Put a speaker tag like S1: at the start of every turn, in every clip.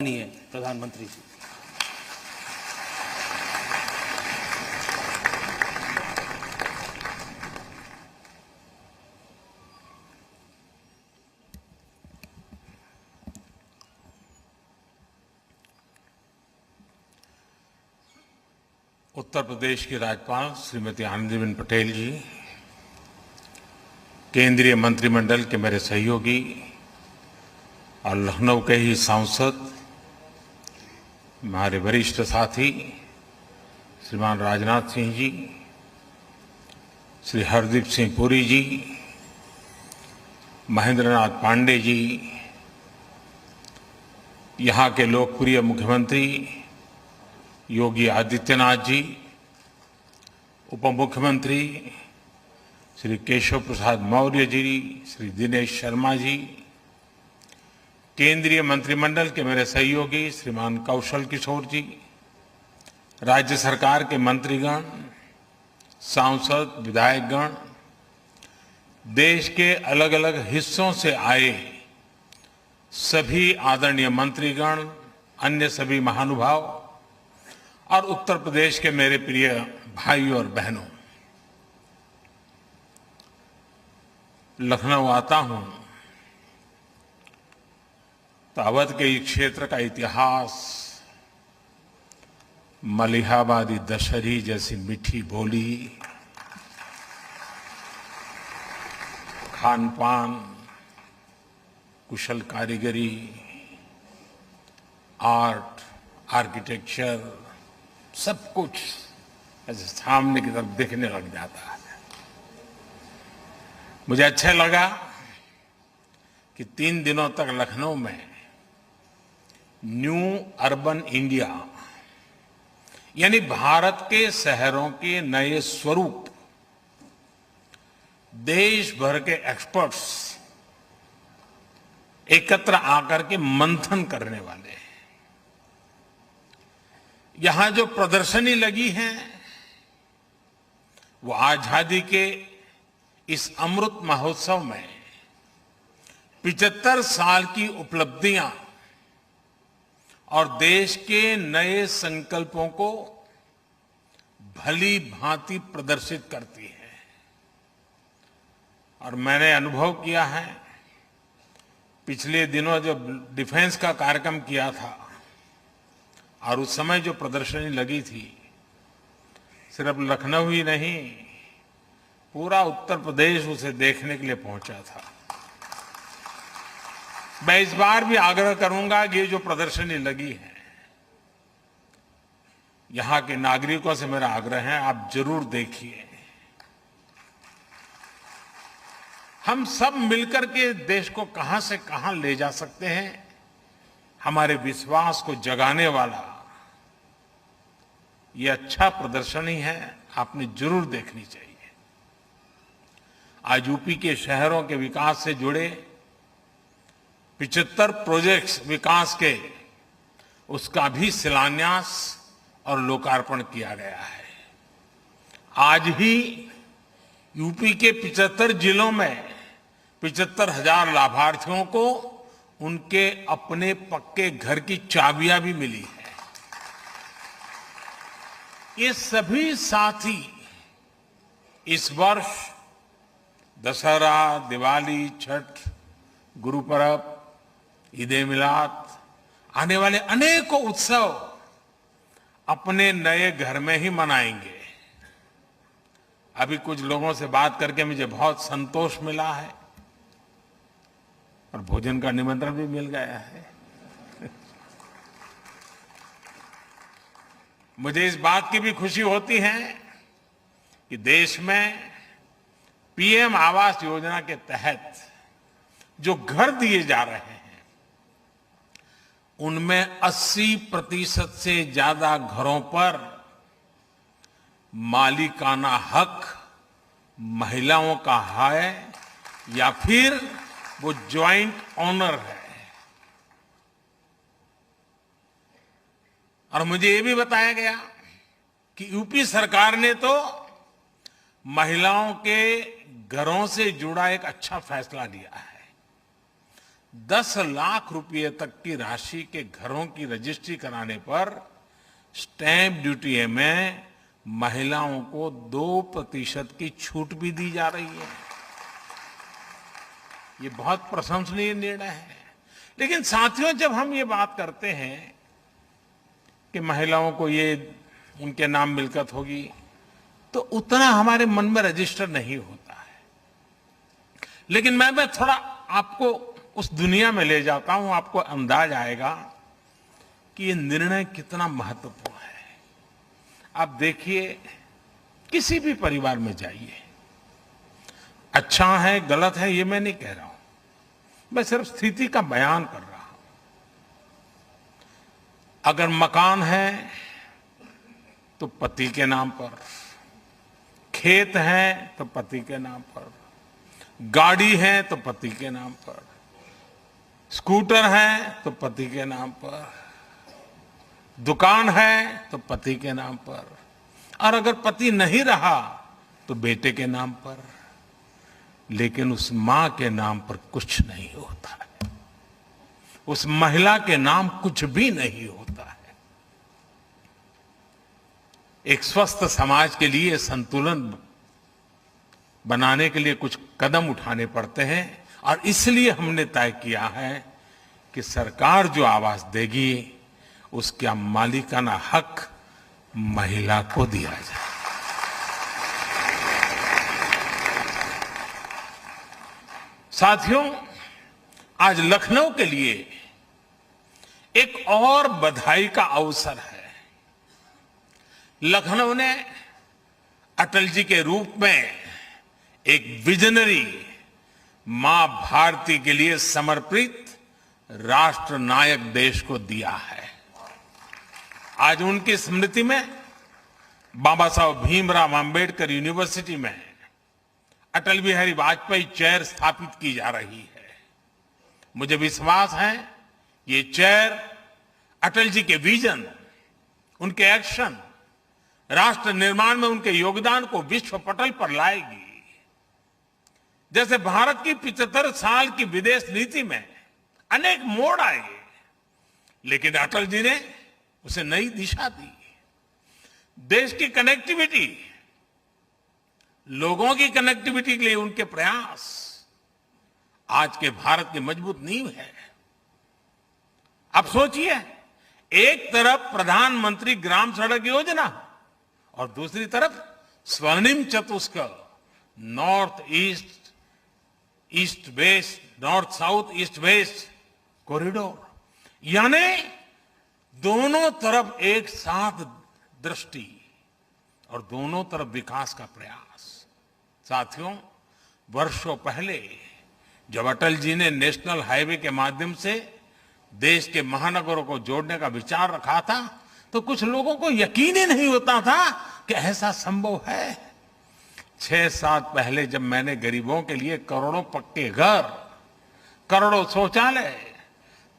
S1: प्रधानमंत्री जी।
S2: उत्तर प्रदेश की राज्यपाल श्रीमती आनंदीबेन पटेल जी, केंद्रीय मंत्रिमंडल के मेरे सहयोगी और लखनऊ के ही सांसद हमारे वरिष्ठ साथी श्रीमान राजनाथ सिंह जी, श्री हरदीप सिंह पुरी जी, महेंद्र नाथ पांडे जी, यहाँ के लोकप्रिय मुख्यमंत्री योगी आदित्यनाथ जी, उप मुख्यमंत्री श्री केशव प्रसाद मौर्य जी, श्री दिनेश शर्मा जी, केंद्रीय मंत्रिमंडल के मेरे सहयोगी श्रीमान कौशल किशोर जी, राज्य सरकार के मंत्रीगण, सांसद, विधायकगण, देश के अलग अलग हिस्सों से आए सभी आदरणीय मंत्रीगण, अन्य सभी महानुभाव और उत्तर प्रदेश के मेरे प्रिय भाई और बहनों, लखनऊ आता हूं तो अवध के इस क्षेत्र का इतिहास, मलिहाबादी दशहरी जैसी मीठी बोली, खान पान, कुशल कारीगरी, आर्ट, आर्किटेक्चर, सब कुछ ऐसे सामने की तरफ देखने लग जाता है। मुझे अच्छा लगा कि 3 दिनों तक लखनऊ में न्यू अर्बन इंडिया यानी भारत के शहरों के नए स्वरूप देश भर के एक्सपर्ट्स एकत्र आकर के मंथन करने वाले हैं। यहां जो प्रदर्शनी लगी है वो आजादी के इस अमृत महोत्सव में 75 साल की उपलब्धियां और देश के नए संकल्पों को भली भांति प्रदर्शित करती है। और मैंने अनुभव किया है, पिछले दिनों जब डिफेंस का कार्यक्रम किया था और उस समय जो प्रदर्शनी लगी थी, सिर्फ लखनऊ ही नहीं, पूरा उत्तर प्रदेश उसे देखने के लिए पहुंचा था। मैं इस बार भी आग्रह करूंगा कि ये जो प्रदर्शनी लगी है, यहां के नागरिकों से मेरा आग्रह है, आप जरूर देखिए। हम सब मिलकर के देश को कहां से कहां ले जा सकते हैं, हमारे विश्वास को जगाने वाला ये अच्छा प्रदर्शनी है, आपने जरूर देखनी चाहिए। आज यूपी के शहरों के विकास से जुड़े 75 प्रोजेक्ट्स विकास के, उसका भी शिलान्यास और लोकार्पण किया गया है। आज ही यूपी के 75 जिलों में 75,000 लाभार्थियों को उनके अपने पक्के घर की चाबियां भी मिली है। ये सभी साथी इस वर्ष दशहरा, दिवाली, छठ, गुरु पर्व, ईद-ए-मिलाद, आने वाले अनेकों उत्सव अपने नए घर में ही मनाएंगे। अभी कुछ लोगों से बात करके मुझे बहुत संतोष मिला है और भोजन का निमंत्रण भी मिल गया है। मुझे इस बात की भी खुशी होती है कि देश में पीएम आवास योजना के तहत जो घर दिए जा रहे हैं, उनमें 80% से ज्यादा घरों पर मालिकाना हक महिलाओं का है या फिर वो ज्वाइंट ओनर है। और मुझे ये भी बताया गया कि यूपी सरकार ने तो महिलाओं के घरों से जुड़ा एक अच्छा फैसला लिया है। 10 लाख रुपए तक की राशि के घरों की रजिस्ट्री कराने पर स्टैंप ड्यूटी में महिलाओं को 2% की छूट भी दी जा रही है। ये बहुत प्रशंसनीय निर्णय है। लेकिन साथियों, जब हम ये बात करते हैं कि महिलाओं को ये उनके नाम मिल्कत होगी, तो उतना हमारे मन में रजिस्टर नहीं होता है। लेकिन मैं थोड़ा आपको उस दुनिया में ले जाता हूं, आपको अंदाज आएगा कि ये निर्णय कितना महत्वपूर्ण है। आप देखिए, किसी भी परिवार में जाइए, अच्छा है गलत है ये मैं नहीं कह रहा हूं, मैं सिर्फ स्थिति का बयान कर रहा हूं। अगर मकान है तो पति के नाम पर, खेत है तो पति के नाम पर, गाड़ी है तो पति के नाम पर, स्कूटर है तो पति के नाम पर, दुकान है तो पति के नाम पर, और अगर पति नहीं रहा तो बेटे के नाम पर। लेकिन उस मां के नाम पर कुछ नहीं होता है, उस महिला के नाम कुछ भी नहीं होता है। एक स्वस्थ समाज के लिए संतुलन बनाने के लिए कुछ कदम उठाने पड़ते हैं, और इसलिए हमने तय किया है कि सरकार जो आवास देगी उसका मालिकाना हक महिला को दिया जाए। साथियों, आज लखनऊ के लिए एक और बधाई का अवसर है। लखनऊ ने अटल जी के रूप में एक विजनरी मां भारती के लिए समर्पित राष्ट्र नायक देश को दिया है। आज उनकी स्मृति में बाबा साहब भीमराव अंबेडकर यूनिवर्सिटी में अटल बिहारी वाजपेयी चेयर स्थापित की जा रही है। मुझे विश्वास है ये चेयर अटल जी के विजन, उनके एक्शन, राष्ट्र निर्माण में उनके योगदान को विश्व पटल पर लाएगी। जैसे भारत की 75 साल की विदेश नीति में अनेक मोड़ आए, लेकिन अटल जी ने उसे नई दिशा दी। देश की कनेक्टिविटी, लोगों की कनेक्टिविटी के लिए उनके प्रयास आज के भारत की मजबूत नींव है। अब सोचिए, एक तरफ प्रधानमंत्री ग्राम सड़क योजना और दूसरी तरफ स्वर्णिम चतुष्क, north east, east west, north south, east west corridor, यानी दोनों तरफ एक साथ दृष्टि और दोनों तरफ विकास का प्रयास। साथियों, वर्षों पहले जब अटल जी ने नेशनल हाईवे के माध्यम से देश के महानगरों को जोड़ने का विचार रखा था, तो कुछ लोगों को यकीन ही नहीं होता था कि ऐसा संभव है। 6-7 पहले जब मैंने गरीबों के लिए करोड़ों पक्के घर, करोड़ों शौचालय,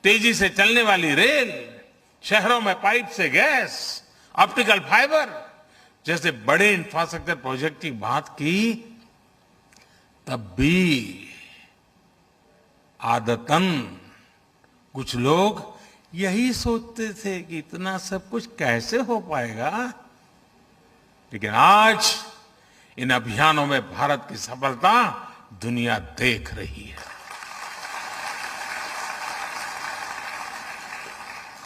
S2: तेजी से चलने वाली रेल, शहरों में पाइप से गैस, ऑप्टिकल फाइबर जैसे बड़े इंफ्रास्ट्रक्चर प्रोजेक्ट की बात की, तब भी आदतन कुछ लोग यही सोचते थे कि इतना सब कुछ कैसे हो पाएगा। लेकिन आज इन अभियानों में भारत की सफलता दुनिया देख रही है।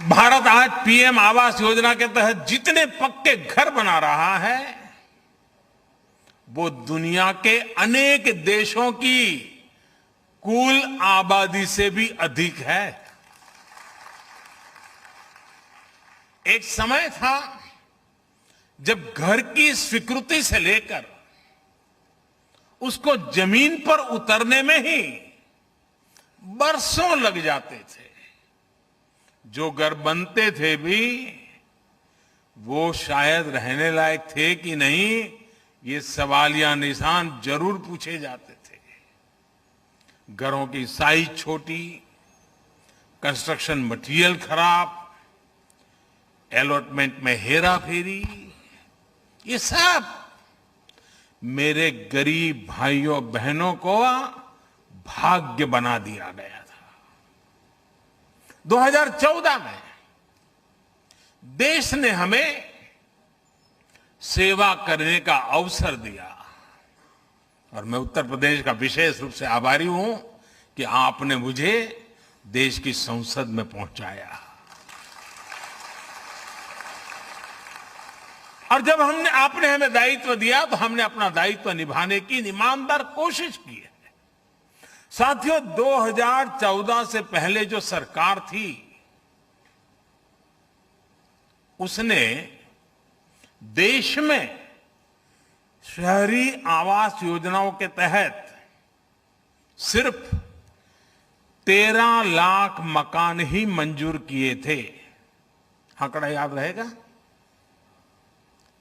S2: भारत आज पीएम आवास योजना के तहत जितने पक्के घर बना रहा है, वो दुनिया के अनेक देशों की कुल आबादी से भी अधिक है। एक समय था जब घर की स्वीकृति से लेकर उसको जमीन पर उतरने में ही बरसों लग जाते थे। जो घर बनते थे भी वो शायद रहने लायक थे कि नहीं, ये सवालिया निशान जरूर पूछे जाते थे। घरों की साइज छोटी, कंस्ट्रक्शन मटेरियल खराब, अलॉटमेंट में हेरा फेरी, ये सब मेरे गरीब भाइयों बहनों को भाग्य बना दिया गया था। 2014 में देश ने हमें सेवा करने का अवसर दिया और मैं उत्तर प्रदेश का विशेष रूप से आभारी हूं कि आपने मुझे देश की संसद में पहुंचाया। और जब आपने हमें दायित्व दिया तो हमने अपना दायित्व निभाने की ईमानदार कोशिश की है। साथियों, 2014 से पहले जो सरकार थी उसने देश में शहरी आवास योजनाओं के तहत सिर्फ 13 लाख मकान ही मंजूर किए थे। आंकड़ा याद रहेगा?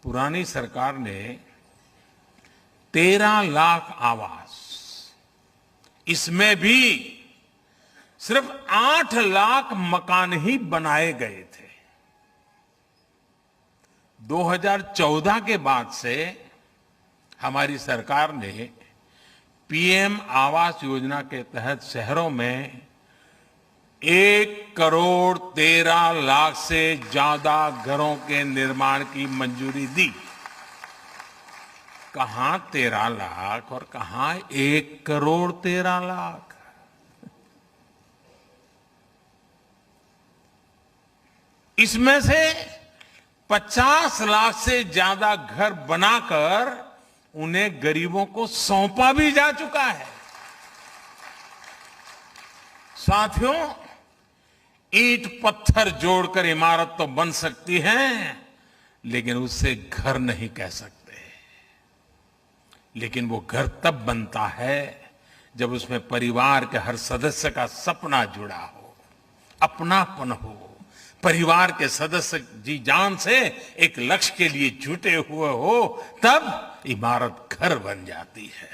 S2: पुरानी सरकार ने 13 लाख आवास, इसमें भी सिर्फ 8 लाख मकान ही बनाए गए थे। 2014 के बाद से हमारी सरकार ने पीएम आवास योजना के तहत शहरों में 1,13,00,000 से ज्यादा घरों के निर्माण की मंजूरी दी। कहां 13 लाख और कहां 1,13,00,000। इसमें से 50 लाख से ज्यादा घर बनाकर उन्हें गरीबों को सौंपा भी जा चुका है। साथियों, ईंट पत्थर जोड़कर इमारत तो बन सकती है, लेकिन उससे घर नहीं कह सकते। लेकिन वो घर तब बनता है जब उसमें परिवार के हर सदस्य का सपना जुड़ा हो, अपनापन हो, परिवार के सदस्य जी जान से एक लक्ष्य के लिए जुटे हुए हो, तब इमारत घर बन जाती है।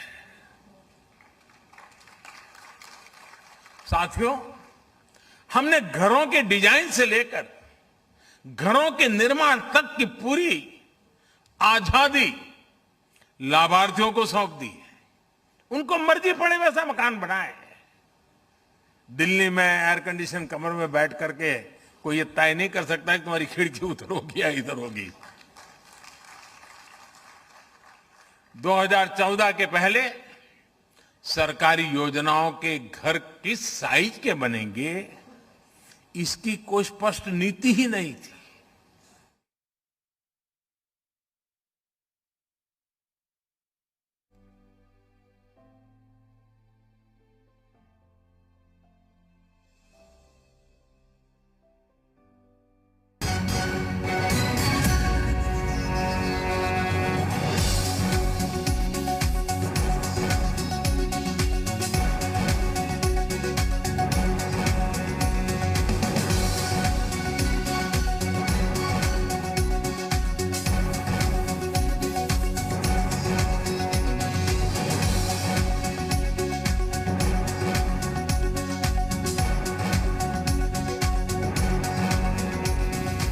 S2: साथियों, हमने घरों के डिजाइन से लेकर घरों के निर्माण तक की पूरी आजादी लाभार्थियों को सौंप दी है। उनको मर्जी पड़े वैसा मकान बनाए। दिल्ली में एयर कंडीशन कमरे में बैठ करके कोई ये तय नहीं कर सकता कि तुम्हारी खिड़की उधर होगी या इधर होगी। 2014 के पहले सरकारी योजनाओं के घर किस साइज के बनेंगे, इसकी कोई स्पष्ट नीति ही नहीं थी।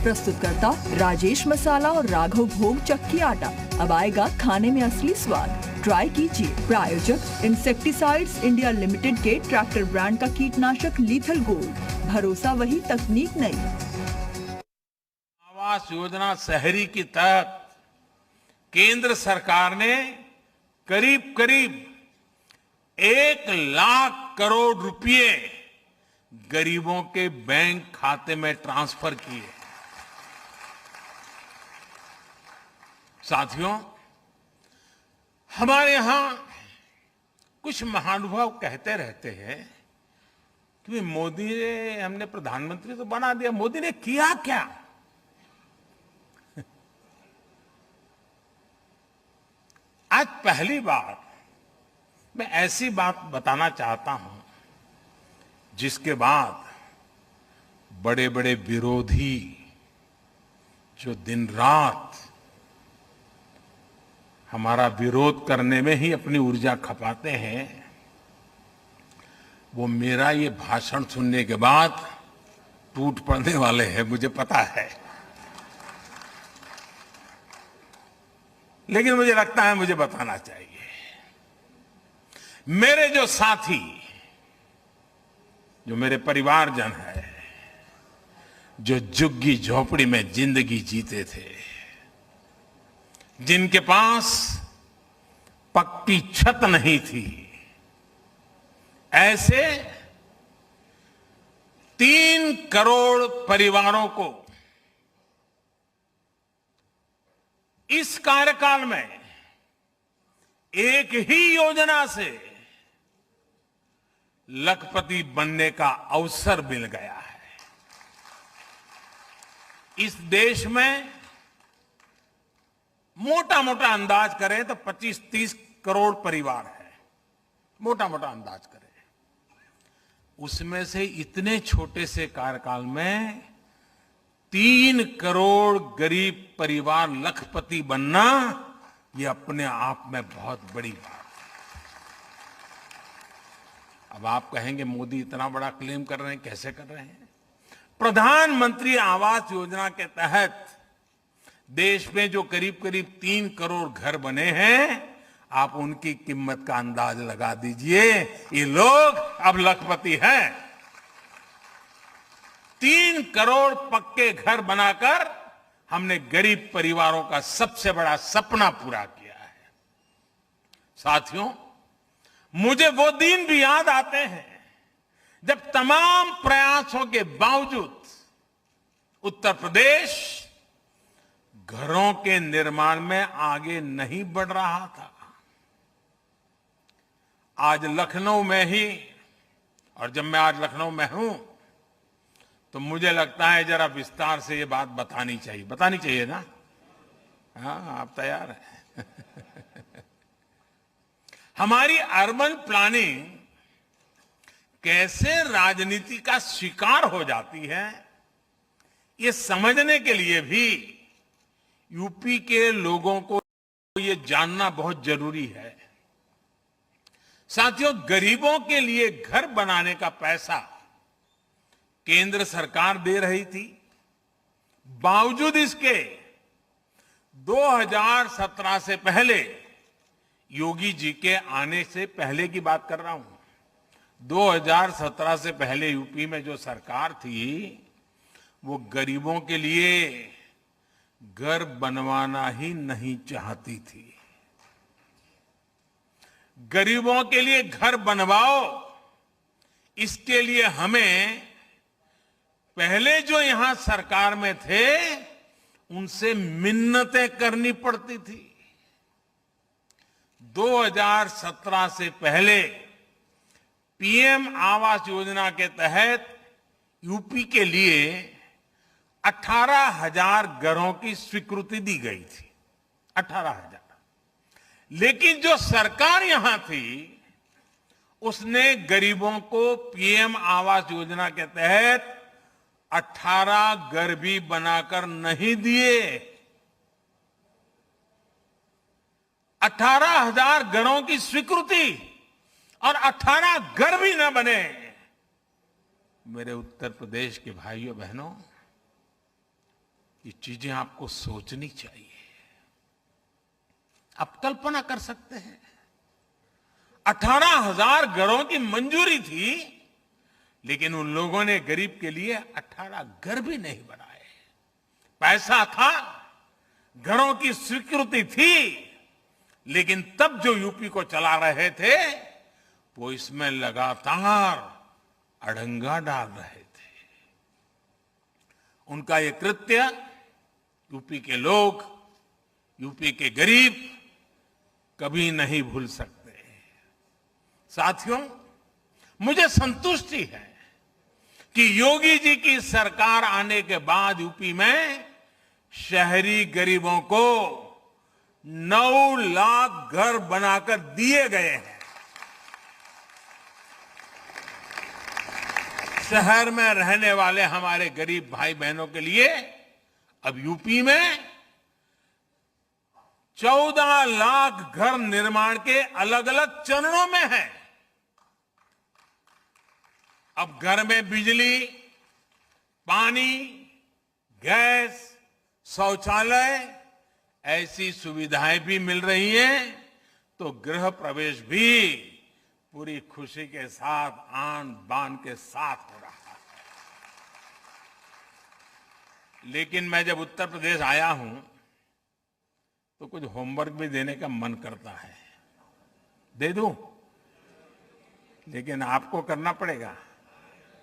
S1: प्रस्तुतकर्ता राजेश मसाला और राघव भोग चक्की आटा। अब आएगा खाने में असली स्वाद, ट्राई कीजिए। प्रायोजक इंसेक्टिसाइड्स इंडिया लिमिटेड के ट्रैक्टर ब्रांड का कीटनाशक लीथल गोल्ड। भरोसा वही, तकनीक नहीं।
S2: आवास योजना शहरी की तहत केंद्र सरकार ने करीब करीब 1 लाख करोड़ रुपए गरीबों के बैंक खाते में ट्रांसफर किए। साथियों, हमारे यहां कुछ महानुभाव कहते रहते हैं कि मोदी ने, हमने प्रधानमंत्री तो बना दिया, मोदी ने किया क्या? आज पहली बार मैं ऐसी बात बताना चाहता हूं जिसके बाद बड़े बड़े विरोधी जो दिन रात हमारा विरोध करने में ही अपनी ऊर्जा खपाते हैं, वो मेरा ये भाषण सुनने के बाद टूट पड़ने वाले हैं, मुझे पता है। लेकिन मुझे लगता है मुझे बताना चाहिए। मेरे जो साथी, जो मेरे परिवारजन है, जो झुग्गी झोपड़ी में जिंदगी जीते थे, जिनके पास पक्की छत नहीं थी, ऐसे 3 करोड़ परिवारों को इस कार्यकाल में एक ही योजना से लखपति बनने का अवसर मिल गया है। इस देश में मोटा मोटा अंदाज करें तो 25-30 करोड़ परिवार है, मोटा मोटा अंदाज करें। उसमें से इतने छोटे से कार्यकाल में 3 करोड़ गरीब परिवार लखपति बनना, ये अपने आप में बहुत बड़ी बात है। अब आप कहेंगे मोदी इतना बड़ा क्लेम कर रहे हैं, कैसे कर रहे हैं? प्रधानमंत्री आवास योजना के तहत देश में जो करीब करीब 3 करोड़ घर बने हैं, आप उनकी कीमत का अंदाज लगा दीजिए। ये लोग अब लखपति हैं। 3 करोड़ पक्के घर बनाकर हमने गरीब परिवारों का सबसे बड़ा सपना पूरा किया है। साथियों, मुझे वो दिन भी याद आते हैं जब तमाम प्रयासों के बावजूद उत्तर प्रदेश घरों के निर्माण में आगे नहीं बढ़ रहा था। आज लखनऊ में ही, और जब मैं आज लखनऊ में हूं तो मुझे लगता है जरा विस्तार से ये बात बतानी चाहिए ना? हाँ, आप तैयार हैं? हमारी अर्बन प्लानिंग कैसे राजनीति का शिकार हो जाती है, ये समझने के लिए भी यूपी के लोगों को ये जानना बहुत जरूरी है। साथियों, गरीबों के लिए घर बनाने का पैसा केंद्र सरकार दे रही थी। बावजूद इसके 2017 से पहले, योगी जी के आने से पहले की बात कर रहा हूं, 2017 से पहले यूपी में जो सरकार थी वो गरीबों के लिए घर बनवाना ही नहीं चाहती थी। गरीबों के लिए घर बनवाओ, इसके लिए हमें पहले जो यहां सरकार में थे उनसे मिन्नतें करनी पड़ती थी। 2017 से पहले पीएम आवास योजना के तहत यूपी के लिए 18,000 घरों की स्वीकृति दी गई थी। 18,000। लेकिन जो सरकार यहां थी उसने गरीबों को पीएम आवास योजना के तहत 18 घर भी बनाकर नहीं दिए। 18,000 घरों की स्वीकृति और 18 घर भी न बने। मेरे उत्तर प्रदेश के भाइयों बहनों, ये चीजें आपको सोचनी चाहिए। आप कल्पना कर सकते हैं, 18,000 घरों की मंजूरी थी, लेकिन उन लोगों ने गरीब के लिए 18 घर भी नहीं बनाए। पैसा था, घरों की स्वीकृति थी, लेकिन तब जो यूपी को चला रहे थे वो इसमें लगातार अड़ंगा डाल रहे थे। उनका ये कृत्य यूपी के लोग, यूपी के गरीब कभी नहीं भूल सकते। साथियों, मुझे संतुष्टि है कि योगी जी की सरकार आने के बाद यूपी में शहरी गरीबों को 9 लाख घर बनाकर दिए गए हैं। शहर में रहने वाले हमारे गरीब भाई बहनों के लिए अब यूपी में 14 लाख घर निर्माण के अलग अलग चरणों में है। अब घर में बिजली, पानी, गैस, शौचालय ऐसी सुविधाएं भी मिल रही हैं, तो गृह प्रवेश भी पूरी खुशी के साथ, आन बान के साथ हो रहा है। लेकिन मैं जब उत्तर प्रदेश आया हूं तो कुछ होमवर्क भी देने का मन करता है। दे दूं? लेकिन आपको करना पड़ेगा।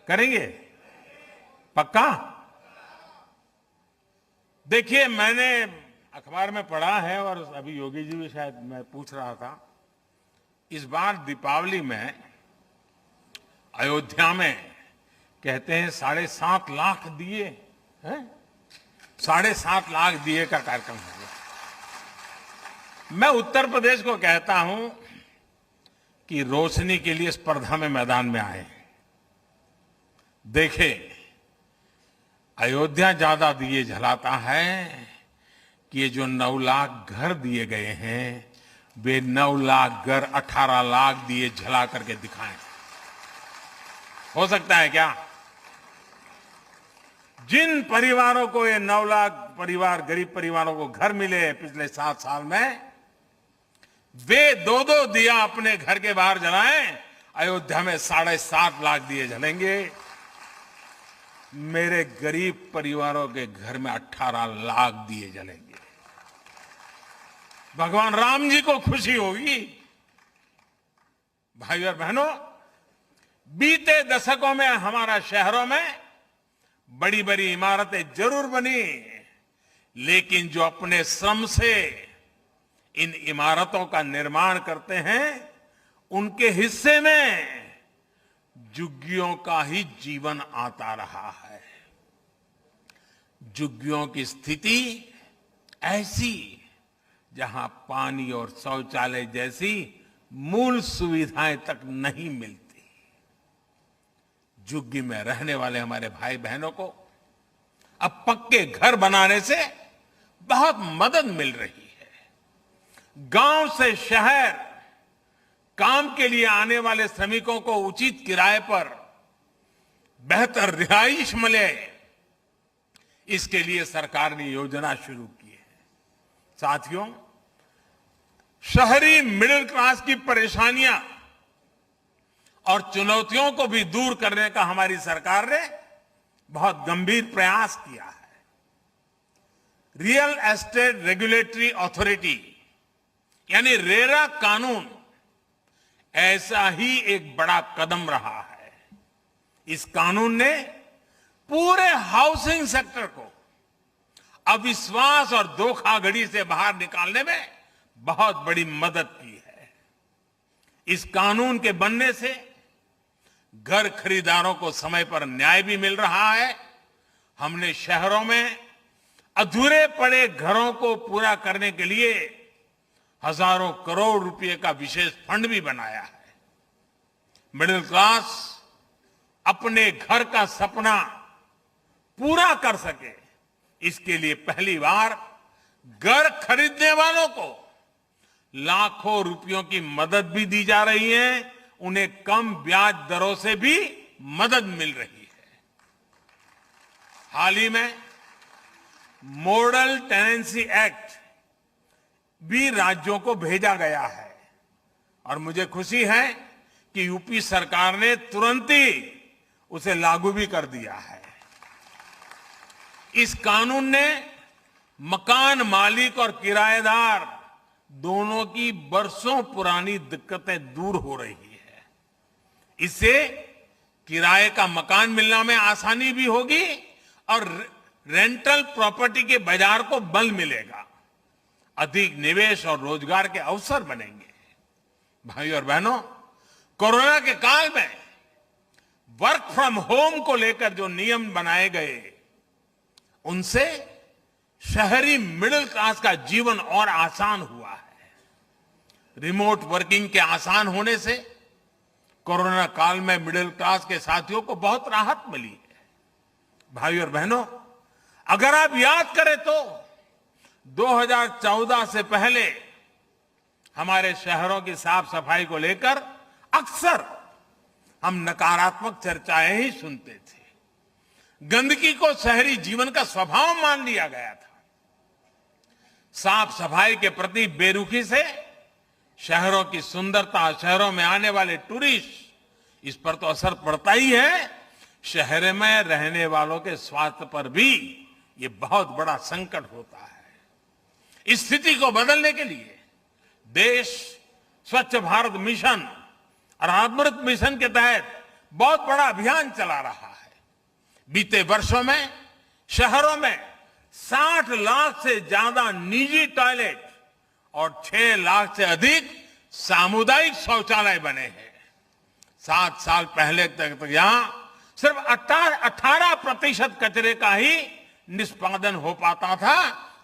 S2: करेंगे? पक्का? देखिए, मैंने अखबार में पढ़ा है और अभी योगी जी भी शायद मैं पूछ रहा था, इस बार दीपावली में अयोध्या में कहते हैं 7.5 लाख दिए हैं, 7.5 लाख दिए का कार्यक्रम हो गया। मैं उत्तर प्रदेश को कहता हूं कि रोशनी के लिए स्पर्धा में मैदान में आए। देखें, अयोध्या ज्यादा दिए जलाता है कि ये जो 9 लाख घर दिए गए हैं वे 9 लाख घर 18 लाख दिए जला करके दिखाएं। हो सकता है क्या? जिन परिवारों को ये 9 लाख परिवार, गरीब परिवारों को घर मिले पिछले 7 साल में, वे 2-2 दिया अपने घर के बाहर जलाएं। अयोध्या में 7.5 लाख दिए जलेंगे। मेरे गरीब परिवारों के घर में 18 लाख दिए जलेंगे। भगवान राम जी को खुशी होगी। भाइयों और बहनों, बीते दशकों में हमारा शहरों में बड़ी बड़ी इमारतें जरूर बनी, लेकिन जो अपने श्रम से इन इमारतों का निर्माण करते हैं उनके हिस्से में झुग्गियों का ही जीवन आता रहा है। झुग्गियों की स्थिति ऐसी जहां पानी और शौचालय जैसी मूल सुविधाएं तक नहीं मिलती। झुग्गी में रहने वाले हमारे भाई बहनों को अब पक्के घर बनाने से बहुत मदद मिल रही है। गांव से शहर काम के लिए आने वाले श्रमिकों को उचित किराए पर बेहतर रिहाइश मिले, इसके लिए सरकार ने योजना शुरू की है। साथियों, शहरी मिडिल क्लास की परेशानियां और चुनौतियों को भी दूर करने का हमारी सरकार ने बहुत गंभीर प्रयास किया है। रियल एस्टेट रेगुलेटरी अथॉरिटी यानी रेरा कानून ऐसा ही एक बड़ा कदम रहा है। इस कानून ने पूरे हाउसिंग सेक्टर को अविश्वास और धोखाधड़ी से बाहर निकालने में बहुत बड़ी मदद की है। इस कानून के बनने से घर खरीदारों को समय पर न्याय भी मिल रहा है। हमने शहरों में अधूरे पड़े घरों को पूरा करने के लिए हजारों करोड़ रुपए का विशेष फंड भी बनाया है। मिडिल क्लास अपने घर का सपना पूरा कर सके, इसके लिए पहली बार घर खरीदने वालों को लाखों रुपयों की मदद भी दी जा रही है। उन्हें कम ब्याज दरों से भी मदद मिल रही है। हाल ही में मॉडल टेनेंसी एक्ट भी राज्यों को भेजा गया है और मुझे खुशी है कि यूपी सरकार ने तुरंत ही उसे लागू भी कर दिया है। इस कानून ने मकान मालिक और किराएदार दोनों की बरसों पुरानी दिक्कतें दूर हो रही है। इससे किराए का मकान मिलने में आसानी भी होगी और रेंटल प्रॉपर्टी के बाजार को बल मिलेगा। अधिक निवेश और रोजगार के अवसर बनेंगे। भाइयों और बहनों, कोरोना के काल में वर्क फ्रॉम होम को लेकर जो नियम बनाए गए, उनसे शहरी मिडिल क्लास का जीवन और आसान हुआ है। रिमोट वर्किंग के आसान होने से कोरोना काल में मिडिल क्लास के साथियों को बहुत राहत मिली है। भाइयों और बहनों, अगर आप याद करें तो 2014 से पहले हमारे शहरों की साफ सफाई को लेकर अक्सर हम नकारात्मक चर्चाएं ही सुनते थे। गंदगी को शहरी जीवन का स्वभाव मान लिया गया था। साफ सफाई के प्रति बेरुखी से शहरों की सुंदरता, शहरों में आने वाले टूरिस्ट, इस पर तो असर पड़ता ही है। शहर में रहने वालों के स्वास्थ्य पर भी ये बहुत बड़ा संकट होता है। इस स्थिति को बदलने के लिए देश स्वच्छ भारत मिशन और अमृत मिशन के तहत बहुत बड़ा अभियान चला रहा है। बीते वर्षों में शहरों में 60 लाख से ज्यादा निजी टॉयलेट और 6 लाख से अधिक सामुदायिक शौचालय बने हैं। 7 साल पहले तक यहां सिर्फ 18% कचरे का ही निष्पादन हो पाता था,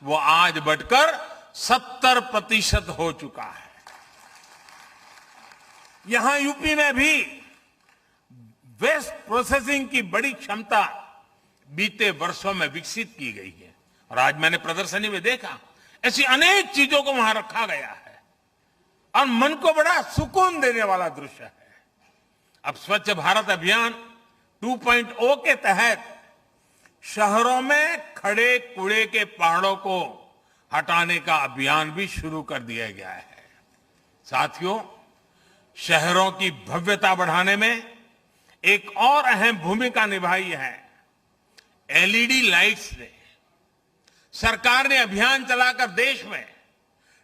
S2: वो आज बढ़कर 70% हो चुका है। यहां यूपी में भी वेस्ट प्रोसेसिंग की बड़ी क्षमता बीते वर्षों में विकसित की गई है और आज मैंने प्रदर्शनी में देखा ऐसी अनेक चीजों को वहां रखा गया है और मन को बड़ा सुकून देने वाला दृश्य है। अब स्वच्छ भारत अभियान 2.0 के तहत शहरों में खड़े कूड़े के पहाड़ों को हटाने का अभियान भी शुरू कर दिया गया है। साथियों, शहरों की भव्यता बढ़ाने में एक और अहम भूमिका निभाई है एलईडी लाइट्स ने। सरकार ने अभियान चलाकर देश में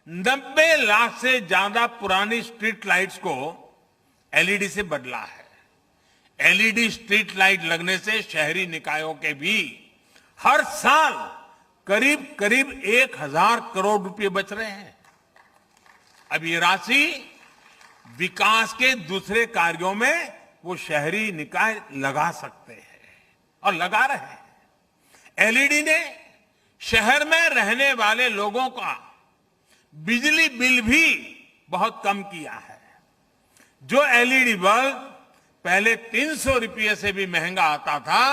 S2: 90 लाख से ज्यादा पुरानी स्ट्रीट लाइट्स को एलईडी से बदला है। एलईडी स्ट्रीट लाइट लगने से शहरी निकायों के भी हर साल करीब करीब 1000 करोड़ रुपए बच रहे हैं। अब ये राशि विकास के दूसरे कार्यों में वो शहरी निकाय लगा सकते हैं और लगा रहे हैं। एलईडी ने शहर में रहने वाले लोगों का बिजली बिल भी बहुत कम किया है। जो एलईडी बल्ब पहले 300 रुपये से भी महंगा आता था,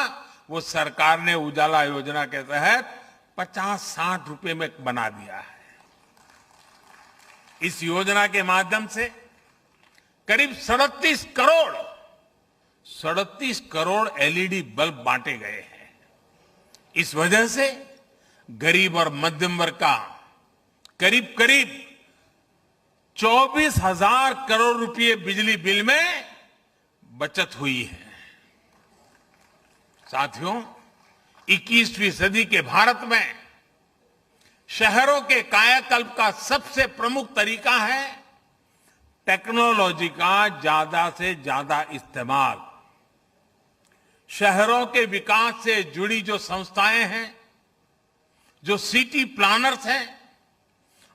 S2: वो सरकार ने उजाला योजना के तहत 50-60 रुपए में बना दिया है। इस योजना के माध्यम से करीब 37 करोड़ एलईडी बल्ब बांटे गए हैं। इस वजह से गरीब और मध्यम वर्ग का करीब करीब 24,000 करोड़ रुपए बिजली बिल में बचत हुई है। साथियों, 21वीं सदी के भारत में शहरों के कायाकल्प का सबसे प्रमुख तरीका है टेक्नोलॉजी का ज्यादा से ज्यादा इस्तेमाल। शहरों के विकास से जुड़ी जो संस्थाएं हैं, जो सिटी प्लानर्स हैं,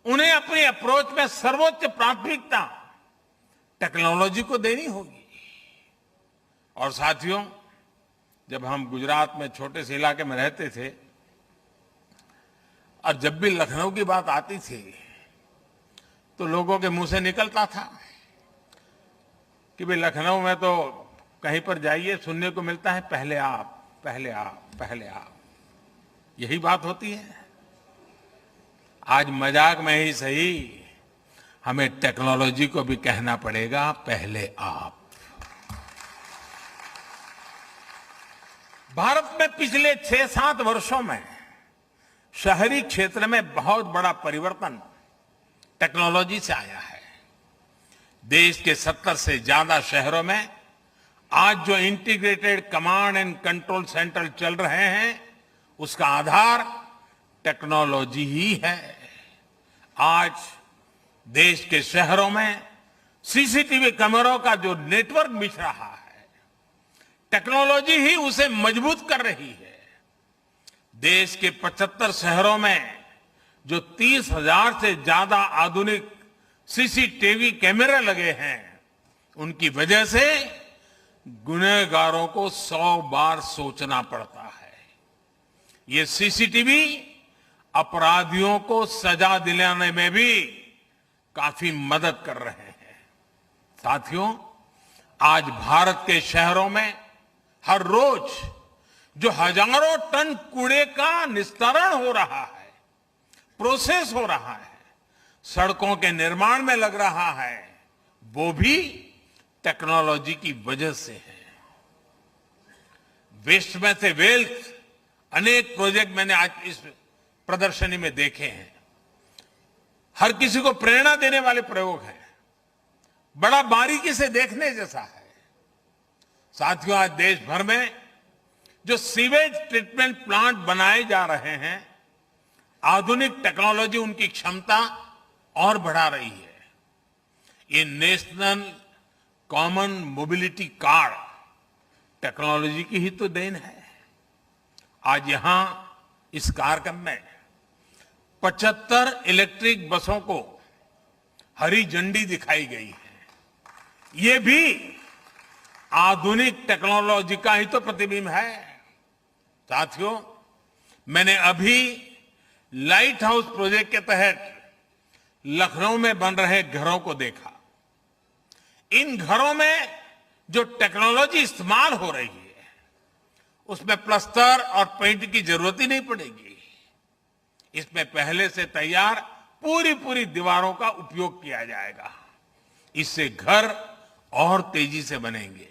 S2: उन्हें अपनी अप्रोच में सर्वोच्च प्राथमिकता टेक्नोलॉजी को देनी होगी। और साथियों, जब हम गुजरात में छोटे से इलाके में रहते थे और जब भी लखनऊ की बात आती थी तो लोगों के मुंह से निकलता था कि भाई लखनऊ में तो कहीं पर जाइए सुनने को मिलता है पहले आप, पहले आप, पहले आप। यही बात होती है। आज मजाक में ही सही, हमें टेक्नोलॉजी को भी कहना पड़ेगा पहले आप। भारत में पिछले 6-7 वर्षों में शहरी क्षेत्र में बहुत बड़ा परिवर्तन टेक्नोलॉजी से आया है। देश के 70 से ज्यादा शहरों में आज जो integrated command and control centre चल रहे हैं, उसका आधार टेक्नोलॉजी ही है। आज देश के शहरों में सीसीटीवी कैमरों का जो नेटवर्क बिछ रहा है, टेक्नोलॉजी ही उसे मजबूत कर रही है। देश के 75 शहरों में जो 30,000 से ज्यादा आधुनिक सीसीटीवी कैमरे लगे हैं, उनकी वजह से गुनहगारों को 100 बार सोचना पड़ता है। ये सीसीटीवी अपराधियों को सजा दिलाने में भी काफी मदद कर रहे हैं। साथियों, आज भारत के शहरों में हर रोज जो हजारों टन कूड़े का निस्तारण हो रहा है, प्रोसेस हो रहा है, सड़कों के निर्माण में लग रहा है, वो भी टेक्नोलॉजी की वजह से है। वेस्ट में से वेल्थ अनेक प्रोजेक्ट मैंने आज इस प्रदर्शनी में देखे हैं। हर किसी को प्रेरणा देने वाले प्रयोग हैं, बड़ा बारीकी से देखने जैसा है। साथियों, आज देश भर में जो सीवेज ट्रीटमेंट प्लांट बनाए जा रहे हैं, आधुनिक टेक्नोलॉजी उनकी क्षमता और बढ़ा रही है। ये national common mobility card technology की ही तो देन है। आज यहां इस कार्यक्रम में 75 इलेक्ट्रिक बसों को हरी झंडी दिखाई गई है। ये भी आधुनिक टेक्नोलॉजी का ही तो प्रतिबिंब है। साथियों, मैंने अभी लाइट हाउस प्रोजेक्ट के तहत लखनऊ में बन रहे घरों को देखा। इन घरों में जो टेक्नोलॉजी इस्तेमाल हो रही है, उसमें प्लास्टर और पेंट की जरूरत ही नहीं पड़ेगी। इसमें पहले से तैयार पूरी दीवारों का उपयोग किया जाएगा। इससे घर और तेजी से बनेंगे।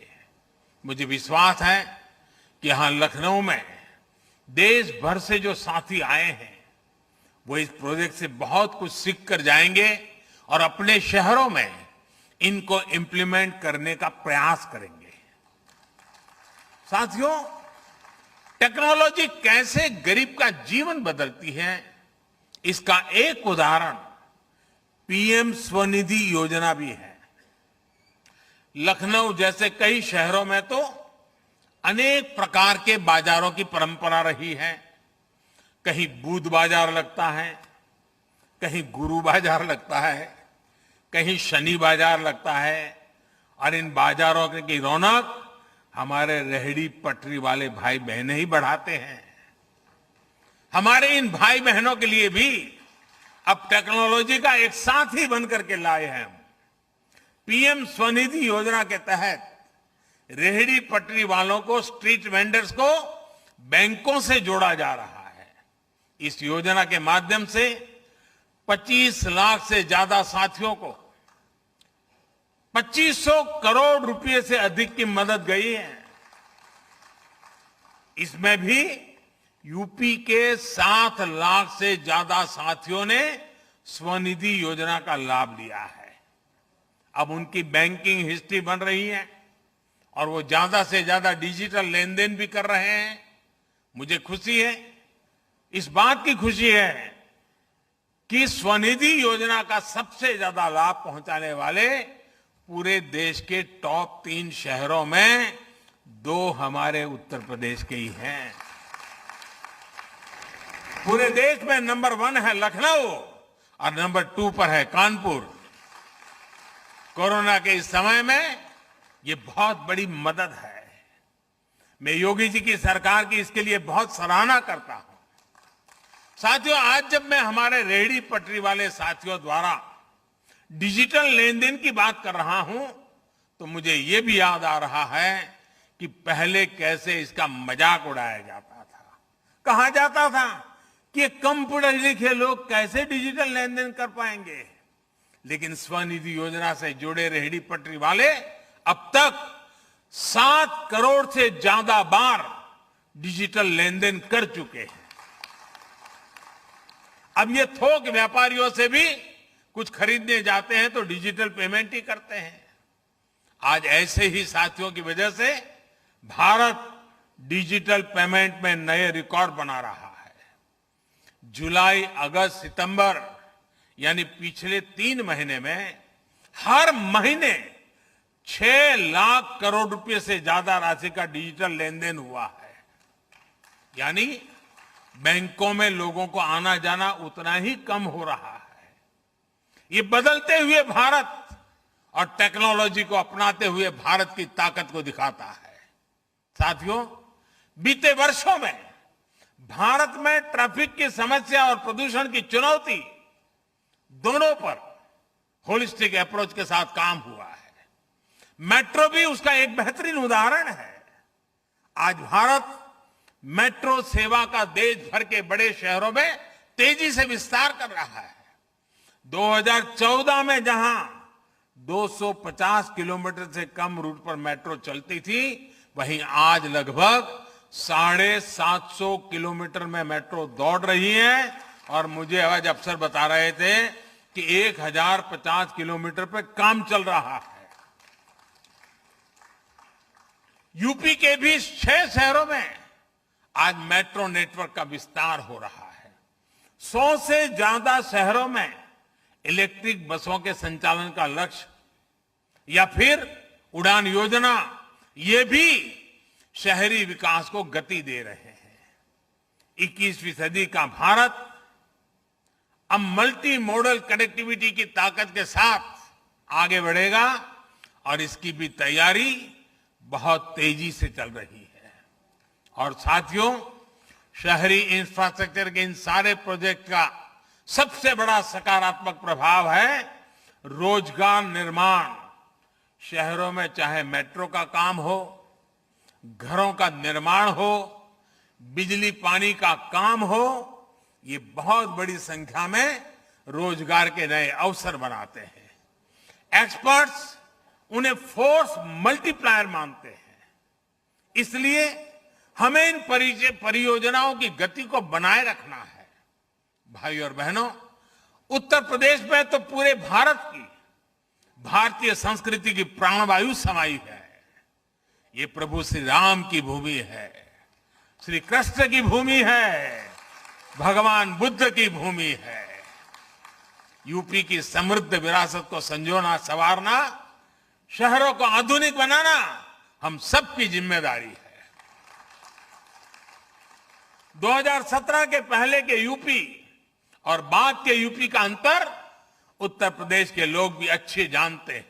S2: मुझे विश्वास है कि यहां लखनऊ में देश भर से जो साथी आए हैं, वो इस प्रोजेक्ट से बहुत कुछ सीख कर जाएंगे और अपने शहरों में इनको इंप्लीमेंट करने का प्रयास करेंगे। साथियों, टेक्नोलॉजी कैसे गरीब का जीवन बदलती है, इसका एक उदाहरण पीएम स्वनिधि योजना भी है। लखनऊ जैसे कई शहरों में तो अनेक प्रकार के बाजारों की परंपरा रही है। कहीं बुध बाजार लगता है, कहीं गुरु बाजार लगता है, कहीं शनि बाजार लगता है, और इन बाजारों की रौनक हमारे रेहड़ी पटरी वाले भाई बहनें ही बढ़ाते हैं। हमारे इन भाई बहनों के लिए भी अब टेक्नोलॉजी का एक साथी बनकर के लाए हैं। पीएम स्वनिधि योजना के तहत रेहड़ी पटरी वालों को, स्ट्रीट वेंडर्स को बैंकों से जोड़ा जा रहा है। इस योजना के माध्यम से 25 लाख से ज्यादा साथियों को 2500 करोड़ रुपए से अधिक की मदद गई है। इसमें भी यूपी के 7 लाख से ज्यादा साथियों ने स्वनिधि योजना का लाभ लिया है। अब उनकी बैंकिंग हिस्ट्री बन रही है और वो ज्यादा से ज्यादा डिजिटल लेन देन भी कर रहे हैं। मुझे खुशी है, इस बात की खुशी है कि स्वनिधि योजना का सबसे ज्यादा लाभ पहुंचाने वाले पूरे देश के टॉप 3 शहरों में 2 हमारे उत्तर प्रदेश के ही हैं। पूरे देश में नंबर 1 है लखनऊ और नंबर 2 पर है कानपुर। कोरोना के इस समय में ये बहुत बड़ी मदद है। मैं योगी जी की सरकार की इसके लिए बहुत सराहना करता हूं। साथियों, आज जब मैं हमारे रेहड़ी पटरी वाले साथियों द्वारा डिजिटल लेन देन की बात कर रहा हूं, तो मुझे ये भी याद आ रहा है कि पहले कैसे इसका मजाक उड़ाया जाता था। कहा जाता था कि कम पढ़े लिखे लोग कैसे डिजिटल लेन देन कर पाएंगे। लेकिन स्वनिधि योजना से जुड़े रेहड़ी पटरी वाले अब तक 7 करोड़ से ज्यादा बार डिजिटल लेन देन कर चुके हैं। अब ये थोक व्यापारियों से भी कुछ खरीदने जाते हैं तो डिजिटल पेमेंट ही करते हैं। आज ऐसे ही साथियों की वजह से भारत डिजिटल पेमेंट में नए रिकॉर्ड बना रहा है। जुलाई, अगस्त, सितंबर यानी पिछले 3 महीने में हर महीने 6 लाख करोड़ रुपए से ज्यादा राशि का डिजिटल लेन देन हुआ है। यानी बैंकों में लोगों को आना जाना उतना ही कम हो रहा है। ये बदलते हुए भारत और टेक्नोलॉजी को अपनाते हुए भारत की ताकत को दिखाता है। साथियों, बीते वर्षों में भारत में ट्रैफिक की समस्या और प्रदूषण की चुनौती दोनों पर होलिस्टिक अप्रोच के साथ काम हुआ है। मेट्रो भी उसका एक बेहतरीन उदाहरण है। आज भारत मेट्रो सेवा का देश भर के बड़े शहरों में तेजी से विस्तार कर रहा है। 2014 में जहां 250 किलोमीटर से कम रूट पर मेट्रो चलती थी, वहीं आज लगभग 750 किलोमीटर में मेट्रो दौड़ रही है। और मुझे आज अफसर बता रहे थे कि 1050 किलोमीटर पर काम चल रहा है। यूपी के भी 6 शहरों में आज मेट्रो नेटवर्क का विस्तार हो रहा है। 100 से ज्यादा शहरों में इलेक्ट्रिक बसों के संचालन का लक्ष्य, या फिर उड़ान योजना, ये भी शहरी विकास को गति दे रहे हैं। 21वीं सदी का भारत अब मल्टी मॉडल कनेक्टिविटी की ताकत के साथ आगे बढ़ेगा और इसकी भी तैयारी बहुत तेजी से चल रही है। और साथियों, शहरी इंफ्रास्ट्रक्चर के इन सारे प्रोजेक्ट का सबसे बड़ा सकारात्मक प्रभाव है रोजगार निर्माण। शहरों में चाहे मेट्रो का काम हो, घरों का निर्माण हो, बिजली पानी का काम हो, ये बहुत बड़ी संख्या में रोजगार के नए अवसर बनाते हैं। एक्सपर्ट्स उन्हें फोर्स मल्टीप्लायर मानते हैं। इसलिए हमें इन परियोजनाओं की गति को बनाए रखना है। भाई और बहनों, उत्तर प्रदेश में तो पूरे भारत की भारतीय संस्कृति की प्राणवायु समाई है। ये प्रभु श्री राम की भूमि है, श्री कृष्ण की भूमि है, भगवान बुद्ध की भूमि है। यूपी की समृद्ध विरासत को संजोना, संवारना, शहरों को आधुनिक बनाना हम सबकी जिम्मेदारी है। 2017 के पहले के यूपी और बाद के यूपी का अंतर उत्तर प्रदेश के लोग भी अच्छे जानते हैं।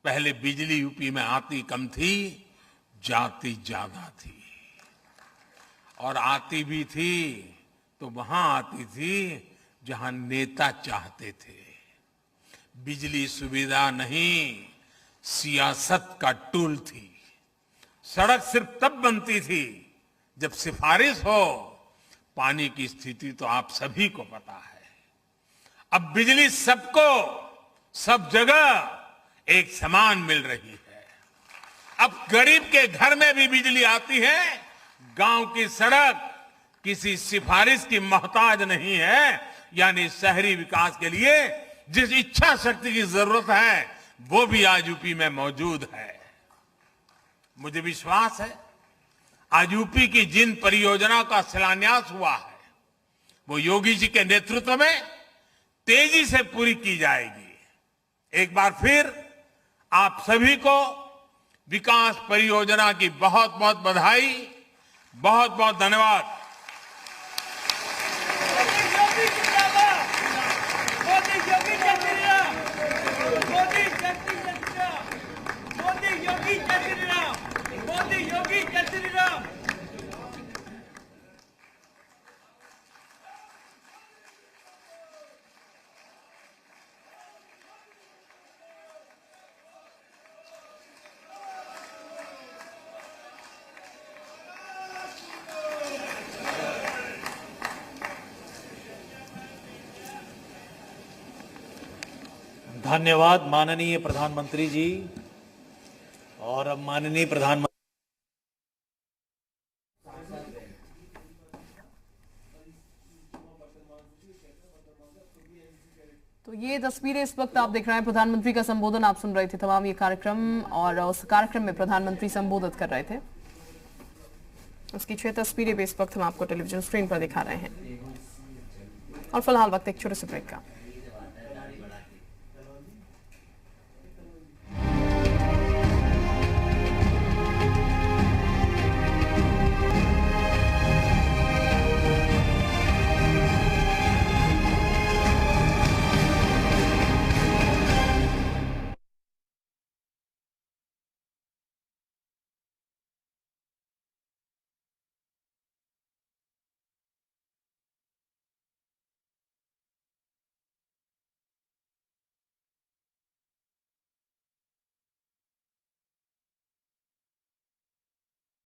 S2: पहले बिजली यूपी में आती कम थी, जाती ज्यादा थी, और आती भी थी तो वहां आती थी जहां नेता चाहते थे। बिजली सुविधा नहीं, सियासत का टूल थी। सड़क सिर्फ तब बनती थी जब सिफारिश हो। पानी की स्थिति तो आप सभी को पता है। अब बिजली सबको, सब जगह एक समान मिल रही है। अब गरीब के घर में भी बिजली आती है। गांव की सड़क किसी सिफारिश की मोहताज नहीं है। यानी शहरी विकास के लिए जिस इच्छा शक्ति की जरूरत है, वो भी आज यूपी में मौजूद है। मुझे विश्वास है आज यूपी की जिन परियोजनाओं का शिलान्यास हुआ है, वो योगी जी के नेतृत्व में तेजी से पूरी की जाएगी। एक बार फिर आप सभी को विकास परियोजना की बहुत बहुत बधाई, बहुत बहुत धन्यवाद।
S3: धन्यवाद माननीय प्रधानमंत्री जी। और अब माननीय प्रधानमंत्री
S4: तो ये तस्वीरें इस वक्त आप देख रहे हैं, प्रधानमंत्री का संबोधन आप सुन रहे थे। तमाम ये कार्यक्रम, और उस कार्यक्रम में प्रधानमंत्री संबोधित कर रहे थे। उसकी 6 तस्वीरें भी इस वक्त हम आपको टेलीविजन स्क्रीन पर दिखा रहे हैं। और फिलहाल वक्त एक छोटे से ब्रेक का।